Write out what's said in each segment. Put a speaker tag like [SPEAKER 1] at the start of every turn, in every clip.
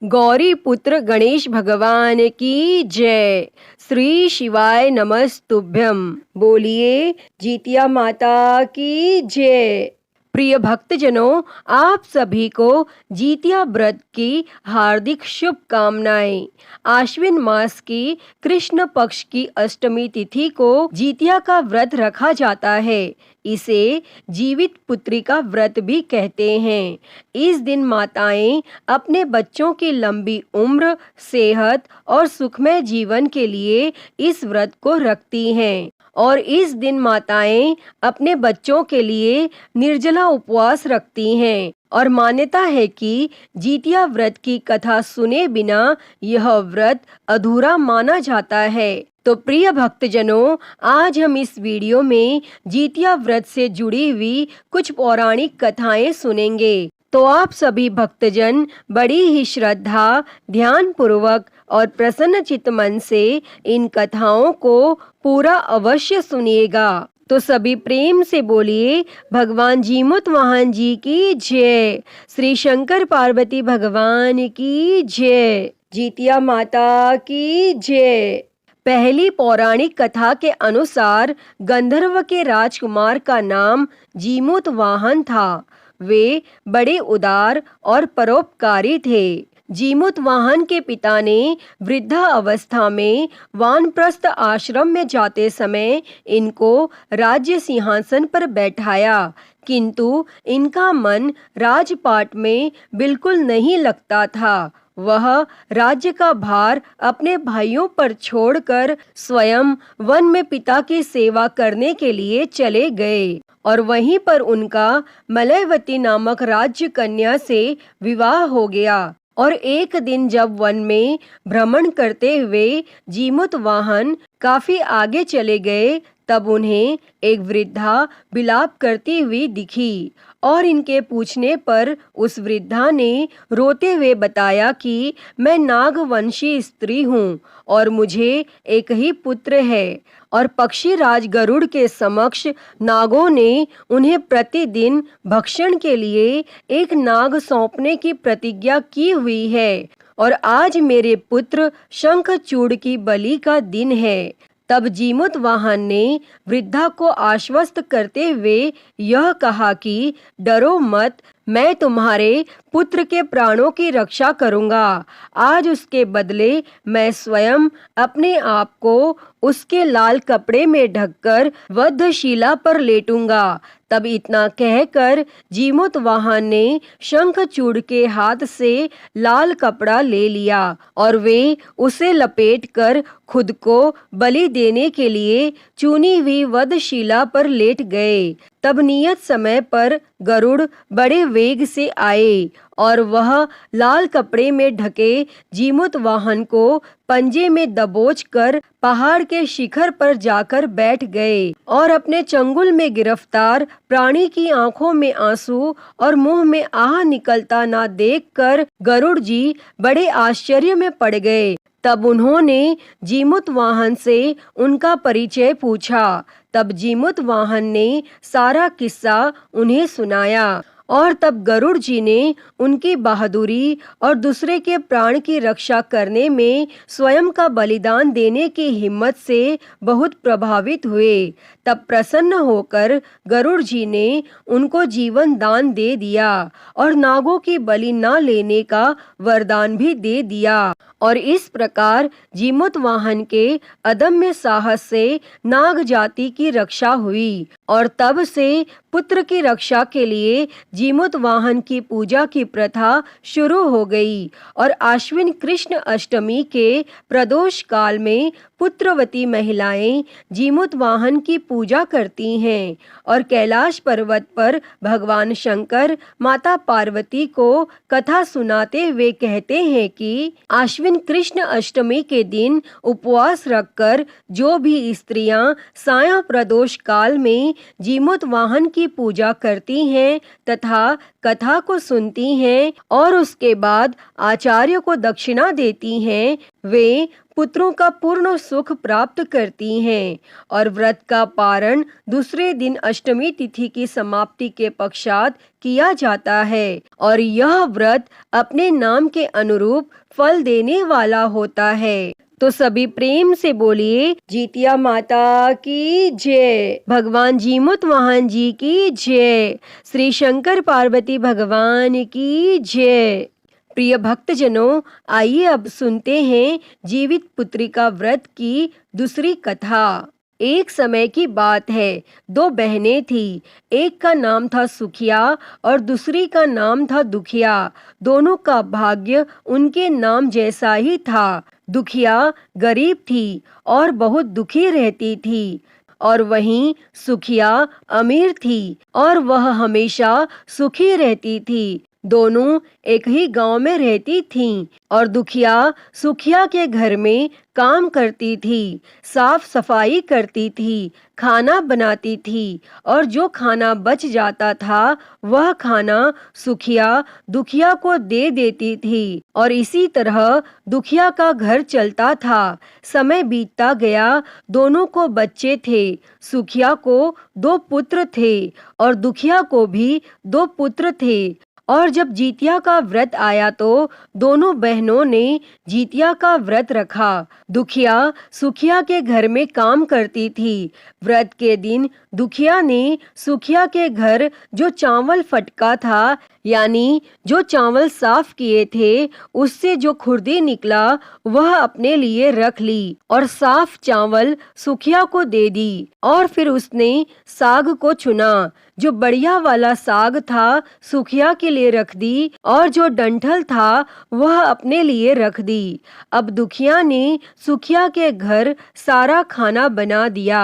[SPEAKER 1] गौरी पुत्र गणेश भगवान की जय। श्री शिवाय नमस्तुभ्यम। बोलिए जीतिया माता की जय। प्रिय भक्तजनों, आप सभी को जीतिया व्रत की हार्दिक शुभकामनाएं। आश्विन मास की कृष्ण पक्ष की अष्टमी तिथि को जीतिया का व्रत रखा जाता है। इसे जीवित पुत्री का व्रत भी कहते हैं। इस दिन माताएं अपने बच्चों की लंबी उम्र, सेहत और सुखमय जीवन के लिए इस व्रत को रखती हैं। और इस दिन माताएं अपने बच्चों के लिए निर्जला उपवास रखती हैं। और मान्यता है कि जीतिया व्रत की कथा सुने बिना यह व्रत अधूरा माना जाता है। तो प्रिय भक्तजनों, आज हम इस वीडियो में जीतिया व्रत से जुड़ी हुई कुछ पौराणिक कथाएं सुनेंगे। तो आप सभी भक्तजन बड़ी ही श्रद्धा, ध्यान पूर्वक और प्रसन्न चित्त मन से इन कथाओं को पूरा अवश्य सुनिएगा। तो सभी प्रेम से बोलिए भगवान जीमुत वाहन जी की जय। श्री शंकर पार्वती भगवान की जय। जीतिया माता की जय। पहली पौराणिक कथा के अनुसार गंधर्व के राजकुमार का नाम जीमुत वाहन था। वे बड़े उदार और परोपकारी थे। जीमुत वाहन के पिता ने वृद्धा अवस्था में वानप्रस्थ आश्रम में जाते समय इनको राज्य सिंहासन पर बैठाया, किंतु इनका मन राजपाट में बिल्कुल नहीं लगता था। वह राज्य का भार अपने भाइयों पर छोड़कर स्वयं वन में पिता की सेवा करने के लिए चले गए और वहीं पर उनका मलयवती नामक राज्य कन्या से विवाह हो गया। और एक दिन जब वन में भ्रमण करते हुए जीमुत वाहन काफी आगे चले गए, तब उन्हें एक वृद्धा विलाप करती हुई दिखी और इनके पूछने पर उस वृद्धा ने रोते हुए बताया कि मैं नागवंशी स्त्री हूँ और मुझे एक ही पुत्र है। और पक्षी राज गरुड़ के समक्ष नागों ने उन्हें प्रतिदिन भक्षण के लिए एक नाग सौंपने की प्रतिज्ञा की हुई है और आज मेरे पुत्र शंखचूड़ की बलि का दिन है। तब जीमुत वाहन ने वृद्धा को आश्वस्त करते हुए यह कहा कि डरो मत, मैं तुम्हारे पुत्र के प्राणों की रक्षा करूंगा। आज उसके बदले मैं स्वयं अपने आप को उसके लाल कपड़े में ढककर वधशिला पर लेटूंगा। तब इतना कहकर जीमुत वाहन ने शंखचूड़ के हाथ से लाल कपड़ा ले लिया और वे उसे लपेटकर खुद को बलि देने के लिए चुनी हुई वधशिला पर लेट गए। तब नियत समय पर गरुड़ बड़े वेग से आए और वह लाल कपड़े में ढके जीमुत वाहन को पंजे में दबोच कर पहाड़ के शिखर पर जाकर बैठ गए और अपने चंगुल में गिरफ्तार प्राणी की आंखों में आंसू और मुंह में आह निकलता ना देखकर गरुड़ जी बड़े आश्चर्य में पड़ गए। तब उन्होंने जीमुत वाहन से उनका परिचय पूछा। तब जीमुत वाहन ने सारा किस्सा उन्हें सुनाया और तब गरुड़ जी ने उनकी बहादुरी और दूसरे के प्राण की रक्षा करने में स्वयं का बलिदान देने की हिम्मत से बहुत प्रभावित हुए। तब प्रसन्न होकर गरुड़ जी ने उनको जीवन दान दे दिया और नागों की बलि न लेने का वरदान भी दे दिया। और इस प्रकार जीमुत वाहन के अदम्य साहस से नाग जाति की रक्षा हुई और तब से पुत्र की रक्षा के लिए जीमुत वाहन की पूजा की प्रथा शुरू हो गई। और आश्विन कृष्ण अष्टमी के प्रदोष काल में पुत्रवती महिलाएं जीमुत वाहन की पूजा करती हैं और कैलाश पर्वत पर भगवान शंकर माता पार्वती को कथा सुनाते हुए कहते हैं कि आश्विन कृष्ण अष्टमी के दिन उपवास रखकर जो भी स्त्रियां साया प्रदोष काल में जीमुत वाहन की पूजा करती हैं तथा कथा को सुनती हैं और उसके बाद आचार्य को दक्षिणा देती हैं, वे पुत्रों का पूर्ण सुख प्राप्त करती हैं। और व्रत का पारण दूसरे दिन अष्टमी तिथि की समाप्ति के पश्चात किया जाता है और यह व्रत अपने नाम के अनुरूप फल देने वाला होता है। तो सभी प्रेम से बोलिए जीतिया माता की जय, भगवान जीमुत वाहन जी की जय, श्री शंकर पार्वती भगवान की जय। प्रिय भक्तजनों, आइए अब सुनते हैं जीवित पुत्रिका व्रत की दूसरी कथा। एक समय की बात है, दो बहनें थी। एक का नाम था सुखिया और दूसरी का नाम था दुखिया। दोनों का भाग्य उनके नाम जैसा ही था। दुखिया गरीब थी और बहुत दुखी रहती थी और वहीं सुखिया अमीर थी और वह हमेशा सुखी रहती थी। दोनों एक ही गांव में रहती थीं और दुखिया सुखिया के घर में काम करती थी, साफ सफाई करती थी, खाना बनाती थी और जो खाना बच जाता था वह खाना सुखिया दुखिया को दे देती थी और इसी तरह दुखिया का घर चलता था। समय बीतता गया, दोनों को बच्चे थे। सुखिया को 2 पुत्र थे और दुखिया को भी 2 पुत्र थे। और जब जीतिया का व्रत आया तो दोनों बहनों ने जीतिया का व्रत रखा। दुखिया सुखिया के घर में काम करती थी। व्रत के दिन दुखिया ने सुखिया के घर जो चावल फटका था, यानी जो चावल साफ किए थे, उससे जो खुर्दी निकला वह अपने लिए रख ली और साफ चावल सुखिया को दे दी। और फिर उसने साग को चुना। जो बढ़िया वाला साग था सुखिया के लिए रख दी और जो डंठल था वह अपने लिए रख दी। अब दुखिया ने सुखिया के घर सारा खाना बना दिया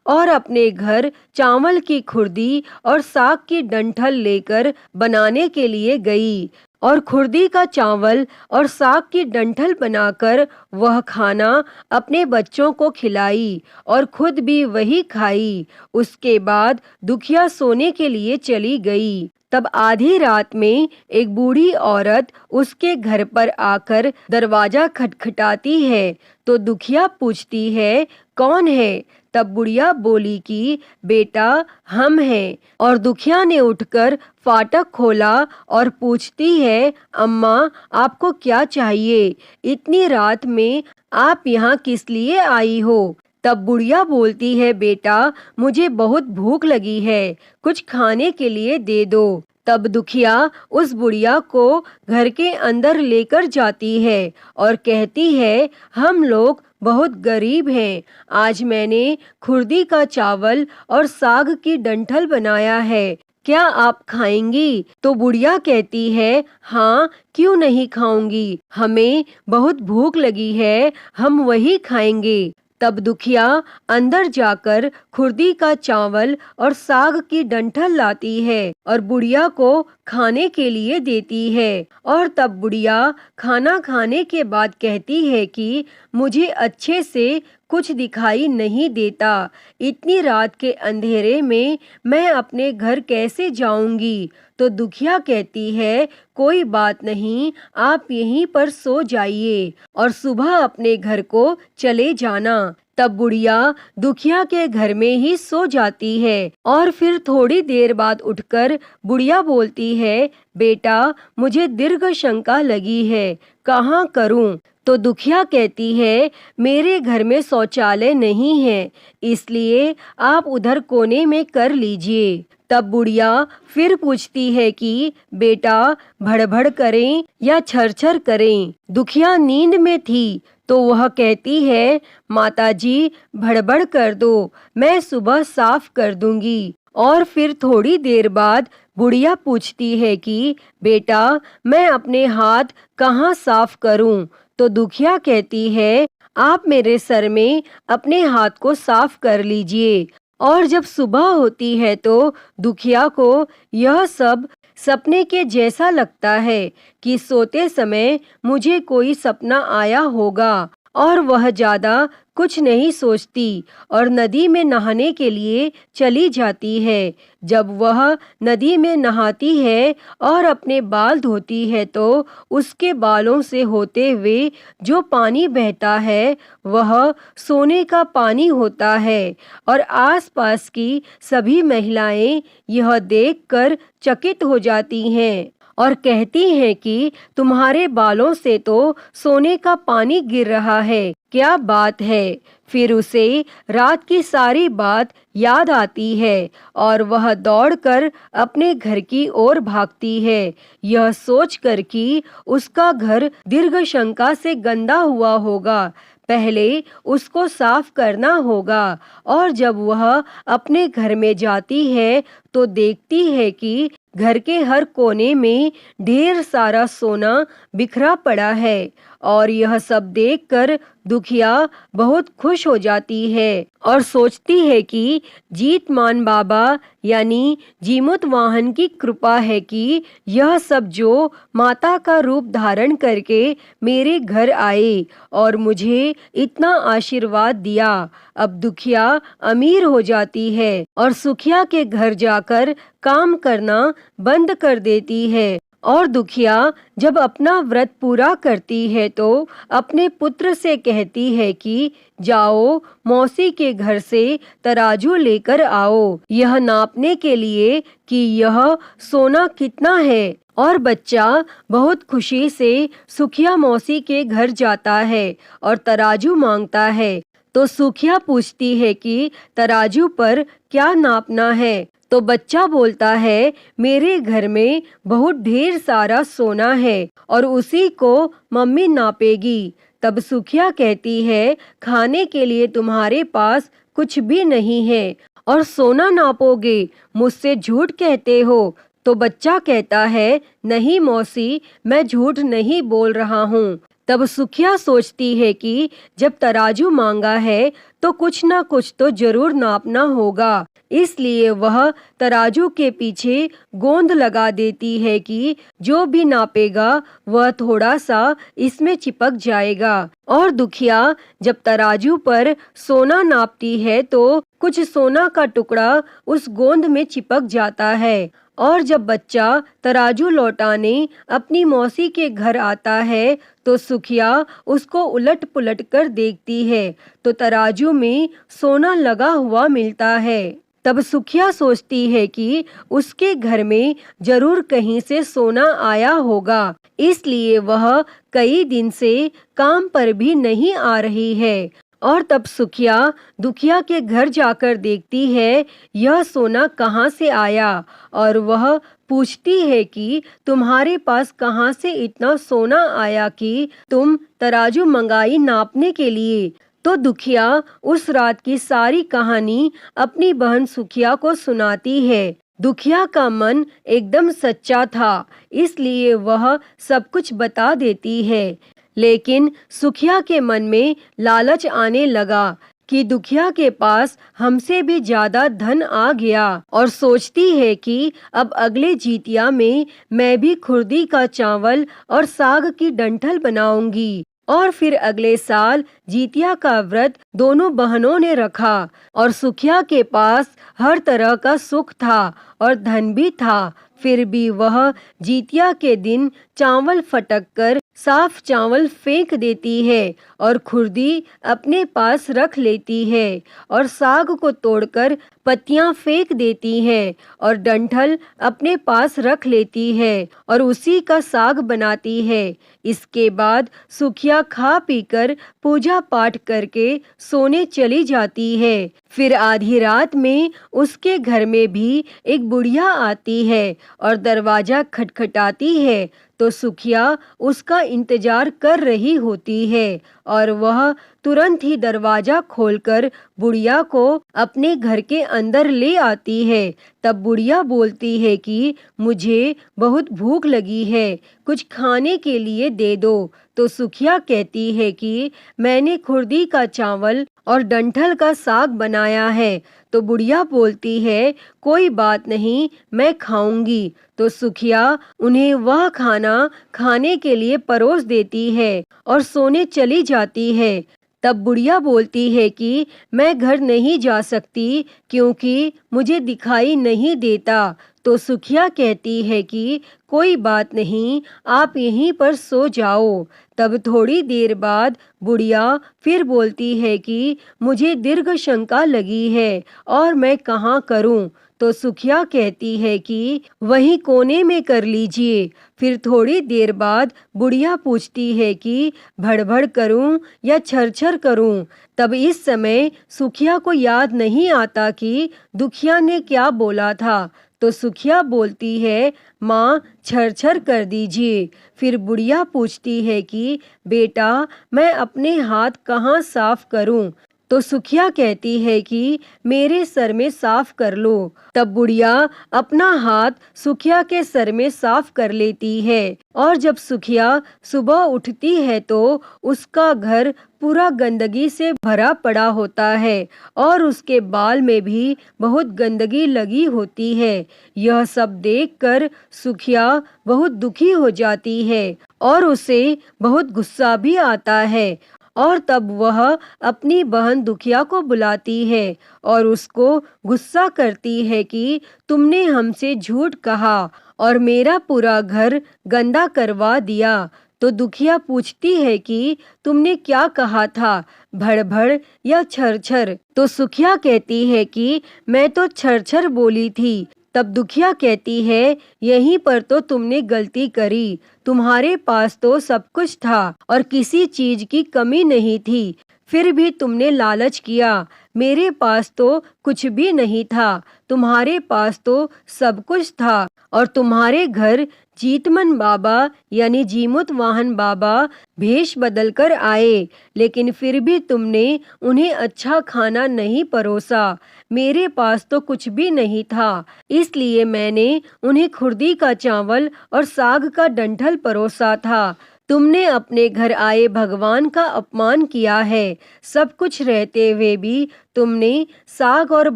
[SPEAKER 1] और अपने घर चावल की खुर्दी और साग की डंठल लेकर बनाने के लिए गई और खुर्दी का चावल और साग की डंठल बनाकर वह खाना अपने बच्चों को खिलाई और खुद भी वही खाई। उसके बाद दुखिया सोने के लिए चली गई। तब आधी रात में एक बूढ़ी औरत उसके घर पर आकर दरवाजा खटखटाती है तो दुखिया पूछती है, कौन है? तब बुढ़िया बोली कि बेटा हम हैं। और दुखिया ने उठकर फाटक खोला और पूछती है, अम्मा आपको क्या चाहिए? इतनी रात में आप यहाँ किस लिए आई हो? तब बुढ़िया बोलती है, बेटा मुझे बहुत भूख लगी है, कुछ खाने के लिए दे दो। तब दुखिया उस बुढ़िया को घर के अंदर लेकर जाती है और कहती है, हम लोग बहुत गरीब हैं। आज मैंने खुर्दी का चावल और साग की डंठल बनाया है, क्या आप खाएंगी? तो बुढ़िया कहती है, हाँ क्यों नहीं खाऊंगी, हमें बहुत भूख लगी है, हम वही खाएंगे। तब दुखिया अंदर जाकर खुर्दी का चावल और साग की डंठल लाती है और बुढ़िया को खाने के लिए देती है। और तब बुढ़िया खाना खाने के बाद कहती है कि मुझे अच्छे से कुछ दिखाई नहीं देता, इतनी रात के अंधेरे में मैं अपने घर कैसे जाऊंगी? तो दुखिया कहती है, कोई बात नहीं, आप यहीं पर सो जाइए और सुबह अपने घर को चले जाना। तब बुढ़िया दुखिया के घर में ही सो जाती है और फिर थोड़ी देर बाद उठकर बुढ़िया बोलती है, बेटा मुझे दीर्घ शंका लगी है, कहाँ करूं? तो दुखिया कहती है, मेरे घर में शौचालय नहीं है, इसलिए आप उधर कोने में कर लीजिए। तब बुढ़िया फिर पूछती है कि बेटा भड़भड़ करें या छरछर करें? दुखिया नींद में थी तो वह कहती है, माताजी भड़बड़ कर दो, मैं सुबह साफ कर दूंगी। और फिर थोड़ी देर बाद बुढ़िया पूछती है कि बेटा मैं अपने हाथ कहाँ साफ करूं? तो दुखिया कहती है, आप मेरे सर में अपने हाथ को साफ कर लीजिए। और जब सुबह होती है तो दुखिया को यह सब सपने के जैसा लगता है कि सोते समय मुझे कोई सपना आया होगा और वह ज़्यादा कुछ नहीं सोचती और नदी में नहाने के लिए चली जाती है। जब वह नदी में नहाती है और अपने बाल धोती है तो उसके बालों से होते हुए जो पानी बहता है वह सोने का पानी होता है और आसपास की सभी महिलाएं यह देखकर चकित हो जाती हैं और कहती हैं कि तुम्हारे बालों से तो सोने का पानी गिर रहा है, क्या बात है। फिर उसे रात की सारी बात याद आती है और वह दौड़कर अपने घर की ओर भागती है, यह सोचकर कि उसका घर दीर्घ शंका से गंदा हुआ होगा। पहले उसको साफ करना होगा। और जब वह अपने घर में जाती है तो देखती है कि घर के हर कोने में ढेर सारा सोना बिखरा पड़ा है और यह सब देखकर दुखिया बहुत खुश हो जाती है और सोचती है कि जीतमान बाबा यानी जीमुत वाहन की कृपा है कि यह सब जो माता का रूप धारण करके मेरे घर आए और मुझे इतना आशीर्वाद दिया। अब दुखिया अमीर हो जाती है और सुखिया के घर जाकर काम करना बंद कर देती है और दुखिया जब अपना व्रत पूरा करती है तो अपने पुत्र से कहती है कि जाओ मौसी के घर से तराजू लेकर आओ, यह नापने के लिए कि यह सोना कितना है। और बच्चा बहुत खुशी से सुखिया मौसी के घर जाता है और तराजू मांगता है। तो सुखिया पूछती है कि तराजू पर क्या नापना है। तो बच्चा बोलता है मेरे घर में बहुत ढेर सारा सोना है और उसी को मम्मी नापेगी। तब सुखिया कहती है खाने के लिए तुम्हारे पास कुछ भी नहीं है और सोना नापोगे, मुझसे झूठ कहते हो। तो बच्चा कहता है नहीं मौसी, मैं झूठ नहीं बोल रहा हूँ। तब सुखिया सोचती है कि जब तराजू मांगा है तो कुछ ना कुछ तो जरूर नापना होगा, इसलिए वह तराजू के पीछे गोंद लगा देती है कि जो भी नापेगा वह थोड़ा सा इसमें चिपक जाएगा। और दुखिया जब तराजू पर सोना नापती है तो कुछ सोना का टुकड़ा उस गोंद में चिपक जाता है। और जब बच्चा तराजू लौटाने अपनी मौसी के घर आता है तो सुखिया उसको उलट पुलट कर देखती है तो तराजू में सोना लगा हुआ मिलता है। तब सुखिया सोचती है कि उसके घर में जरूर कहीं से सोना आया होगा, इसलिए वह कई दिन से काम पर भी नहीं आ रही है। और तब सुखिया दुखिया के घर जाकर देखती है यह सोना कहाँ से आया और वह पूछती है कि तुम्हारे पास कहाँ से इतना सोना आया कि तुम तराजू मंगाई नापने के लिए। तो दुखिया उस रात की सारी कहानी अपनी बहन सुखिया को सुनाती है। दुखिया का मन एकदम सच्चा था, इसलिए वह सब कुछ बता देती है। लेकिन सुखिया के मन में लालच आने लगा कि दुखिया के पास हमसे भी ज्यादा धन आ गया और सोचती है कि अब अगले जीतिया में मैं भी खुर्दी का चावल और साग की डंठल बनाऊंगी। और फिर अगले साल जीतिया का व्रत दोनों बहनों ने रखा और सुखिया के पास हर तरह का सुख था और धन भी था। फिर भी वह जीतिया के दिन चावल फटक कर साफ चावल फेंक देती है और खुर्दी अपने पास रख लेती है और साग को तोड़कर पत्तियां फेंक देती है और डंठल अपने पास रख लेती है और उसी का साग बनाती है। इसके बाद सुखिया खा पीकर पूजा पाठ करके सोने चली जाती है। फिर आधी रात में उसके घर में भी एक बुढ़िया आती है और दरवाजा खटखटाती है तो सुखिया उसका इंतजार कर रही होती है और वह तुरंत ही दरवाजा खोलकर बुढ़िया को अपने घर के अंदर ले आती है। तब बुढ़िया बोलती है कि मुझे बहुत भूख लगी है, कुछ खाने के लिए दे दो। तो सुखिया कहती है कि मैंने खुर्दी का चावल और डंठल का साग बनाया है। तो बुढ़िया बोलती है कोई बात नहीं, मैं खाऊंगी। तो सुखिया उन्हें वह खाना खाने के लिए परोस देती है और सोने चली जाती है। तब बुढ़िया बोलती है कि मैं घर नहीं जा सकती क्योंकि मुझे दिखाई नहीं देता। तो सुखिया कहती है कि कोई बात नहीं, आप यहीं पर सो जाओ। तब थोड़ी देर बाद बुढ़िया फिर बोलती है कि मुझे दीर्घ शंका लगी है और मैं कहाँ करूं। तो सुखिया कहती है कि वहीं कोने में कर लीजिए। फिर थोड़ी देर बाद बुढ़िया पूछती है कि भड़भड़ करूं या छरछर करूं। तब इस समय सुखिया को याद नहीं आता कि दुखिया ने क्या बोला था। तो सुखिया बोलती है माँ छरछर कर दीजिए। फिर बुढ़िया पूछती है कि बेटा मैं अपने हाथ कहाँ साफ करूं। तो सुखिया कहती है कि मेरे सर में साफ कर लो। तब बुढ़िया अपना हाथ सुखिया के सर में साफ कर लेती है और जब सुखिया सुबह उठती है तो उसका घर पूरा गंदगी से भरा पड़ा होता है और उसके बाल में भी बहुत गंदगी लगी होती है। यह सब देखकर सुखिया बहुत दुखी हो जाती है और उसे बहुत गुस्सा भी आता है और तब वह अपनी बहन दुखिया को बुलाती है और उसको गुस्सा करती है कि तुमने हमसे झूठ कहा और मेरा पूरा घर गंदा करवा दिया। तो दुखिया पूछती है कि तुमने क्या कहा था, भड़भड़ या छरछर। तो सुखिया कहती है कि मैं तो छरछर बोली थी। तब दुखिया कहती है यहीं पर तो तुमने गलती करी, तुम्हारे पास तो सब कुछ था और किसी चीज की कमी नहीं थी, फिर भी तुमने लालच किया। मेरे पास तो कुछ भी नहीं था, तुम्हारे पास तो सब कुछ था और तुम्हारे घर जीतमन बाबा यानी जीमुत वाहन बाबा भेष बदल कर आए, लेकिन फिर भी तुमने उन्हें अच्छा खाना नहीं परोसा। मेरे पास तो कुछ भी नहीं था, इसलिए मैंने उन्हें खुर्दी का चावल और साग का डंठल परोसा था। तुमने अपने घर आए भगवान का अपमान किया है। सब कुछ रहते हुए भी तुमने साग और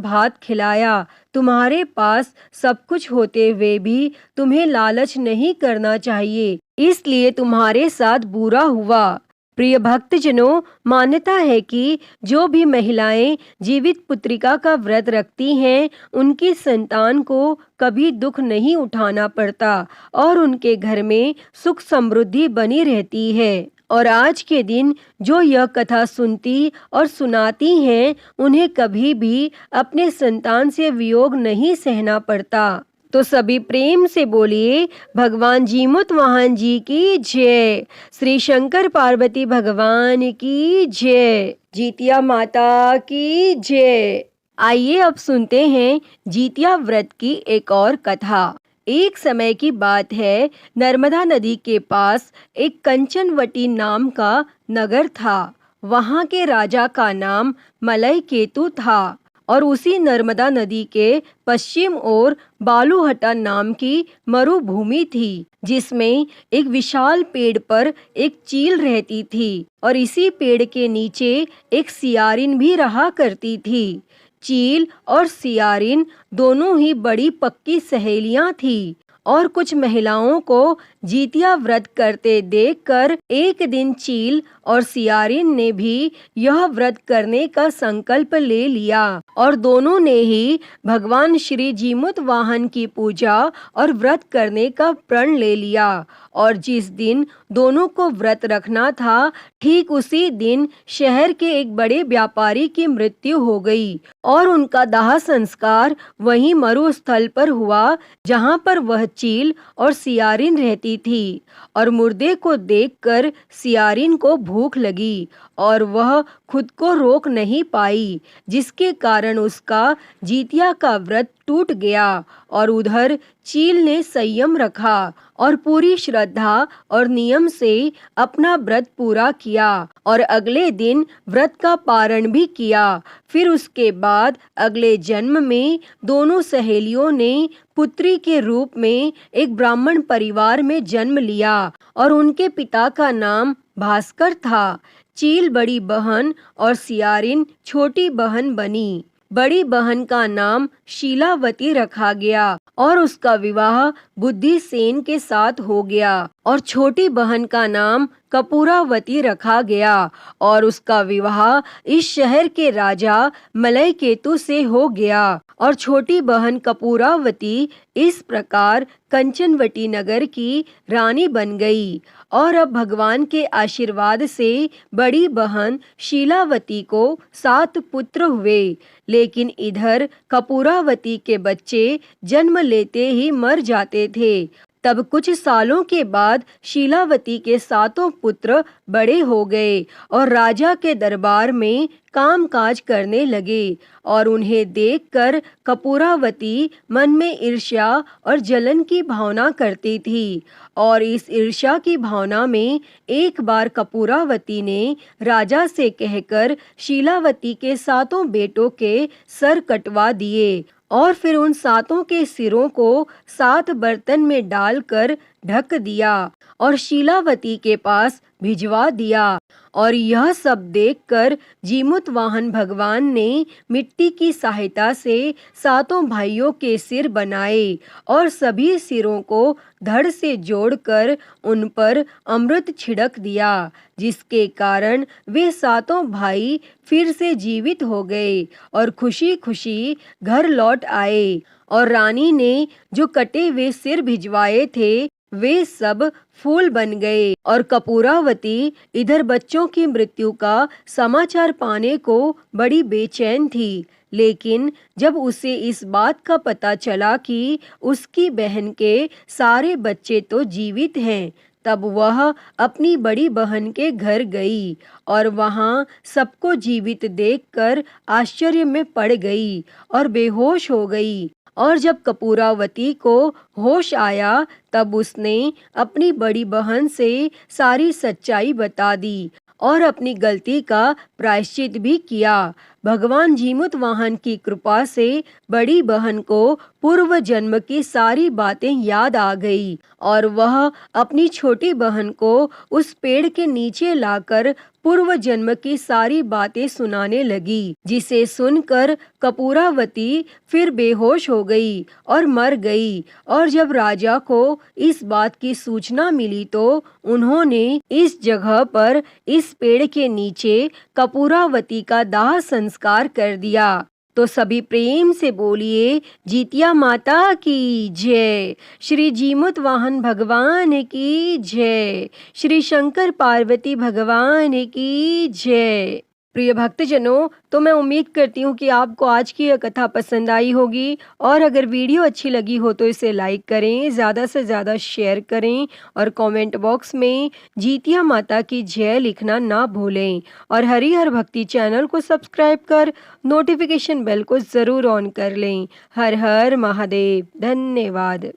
[SPEAKER 1] भात खिलाया। तुम्हारे पास सब कुछ होते हुए भी तुम्हें लालच नहीं करना चाहिए, इसलिए तुम्हारे साथ बुरा हुआ। प्रिय भक्तजनों, मान्यता है कि जो भी महिलाएं जीवित पुत्रिका का व्रत रखती हैं, उनकी संतान को कभी दुख नहीं उठाना पड़ता और उनके घर में सुख समृद्धि बनी रहती है। और आज के दिन जो यह कथा सुनती और सुनाती हैं, उन्हें कभी भी अपने संतान से वियोग नहीं सहना पड़ता। तो सभी प्रेम से बोलिए भगवान जीमुत वाहन जी की जय, श्री शंकर पार्वती भगवान की जय, जीतिया माता की जय। आइए अब सुनते हैं जीतिया व्रत की एक और कथा। एक समय की बात है, नर्मदा नदी के पास एक कंचनवटी नाम का नगर था। वहाँ के राजा का नाम मलय केतु था और उसी नर्मदा नदी के पश्चिम ओर बालूहटा नाम की मरुभूमि थी, जिसमें एक विशाल पेड़ पर एक चील रहती थी और इसी पेड़ के नीचे एक सियारिन भी रहा करती थी। चील और सियारिन दोनों ही बड़ी पक्की सहेलियां थी और कुछ महिलाओं को जीतिया व्रत करते देखकर एक दिन चील और सियारिन ने भी यह व्रत करने का संकल्प ले लिया और दोनों ने ही भगवान श्री जीमुत वाहन की पूजा और व्रत करने का प्रण ले लिया। और जिस दिन दोनों को व्रत रखना था, ठीक उसी दिन शहर के एक बड़े व्यापारी की मृत्यु हो गई और उनका दाह संस्कार वहीं मरुस्थल पर हुआ जहां पर वह चील और सियारिन रहती थी। और मुर्दे को देखकर सियारिन को भूख लगी और वह खुद को रोक नहीं पाई, जिसके कारण उसका जीतिया का व्रत टूट गया और उधर चील ने संयम रखा और पूरी श्रद्धा और नियम से अपना व्रत पूरा किया और अगले दिन व्रत का पारण भी किया। फिर उसके बाद अगले जन्म में दोनों सहेलियों ने पुत्री के रूप में एक ब्राह्मण परिवार में जन्म लिया और उनके पिता का नाम भास्कर था। चील बड़ी बहन और सियारिन छोटी बहन बनी। बड़ी बहन का नाम शीलावती रखा गया और उसका विवाह बुद्धिसेन के साथ हो गया और छोटी बहन का नाम कपूरावती रखा गया और उसका विवाह इस शहर के राजा मलय केतु से हो गया और छोटी बहन कपूरावती इस प्रकार कंचनवटी नगर की रानी बन गई। और अब भगवान के आशीर्वाद से बड़ी बहन शीलावती को 7 पुत्र हुए, लेकिन इधर कपूरावती के बच्चे जन्म लेते ही मर जाते थे। तब कुछ सालों के बाद शीलावती के 7 पुत्र बड़े हो गए और राजा के दरबार में कामकाज करने लगे और उन्हें देखकर कपूरावती मन में ईर्ष्या और जलन की भावना करती थी। और इस ईर्ष्या की भावना में एक बार कपूरावती ने राजा से कहकर शीलावती के 7 बेटों के सर कटवा दिए और फिर उन 7 के सिरों को 7 बर्तन में डालकर ढक दिया और शीलावती के पास भिजवा दिया। और यह सब देखकर जीमूत वाहन भगवान ने मिट्टी की सहायता से 7 भाइयों के सिर बनाए और सभी सिरों को धड़ से जोड़कर उन पर अमृत छिड़क दिया, जिसके कारण वे 7 भाई फिर से जीवित हो गए और खुशी खुशी घर लौट आए। और रानी ने जो कटे हुए सिर भिजवाए थे वे सब फूल बन गए और कपूरावती इधर बच्चों की मृत्यु का समाचार पाने को बड़ी बेचैन थी। लेकिन जब उसे इस बात का पता चला कि उसकी बहन के सारे बच्चे तो जीवित हैं, तब वह अपनी बड़ी बहन के घर गई और वहां सबको जीवित देखकर आश्चर्य में पड़ गई और बेहोश हो गई। और जब कपूरावती को होश आया तब उसने अपनी बड़ी बहन से सारी सच्चाई बता दी और अपनी गलती का प्रायश्चित भी किया। भगवान जीमूत वाहन की कृपा से बड़ी बहन को पूर्व जन्म की सारी बातें याद आ गई और वह अपनी छोटी बहन को उस पेड़ के नीचे लाकर पूर्व जन्म की सारी बातें सुनाने लगी, जिसे सुनकर कपूरावती फिर बेहोश हो गई और मर गई। और जब राजा को इस बात की सूचना मिली तो उन्होंने इस जगह पर इस पेड़ के नीचे कपूरावती का दाह संस्कार कर दिया। तो सभी प्रेम से बोलिए जितिया माता की जय, श्री जीमूत वाहन भगवान की जय, श्री शंकर पार्वती भगवान की जय। प्रिय भक्तजनों, तो मैं उम्मीद करती हूँ कि आपको आज की यह कथा पसंद आई होगी और अगर वीडियो अच्छी लगी हो तो इसे लाइक करें, ज़्यादा से ज़्यादा शेयर करें और कमेंट बॉक्स में जितिया माता की जय लिखना ना भूलें और हरिहर भक्ति चैनल को सब्सक्राइब कर नोटिफिकेशन बेल को ज़रूर ऑन कर लें। हर हर महादेव। धन्यवाद।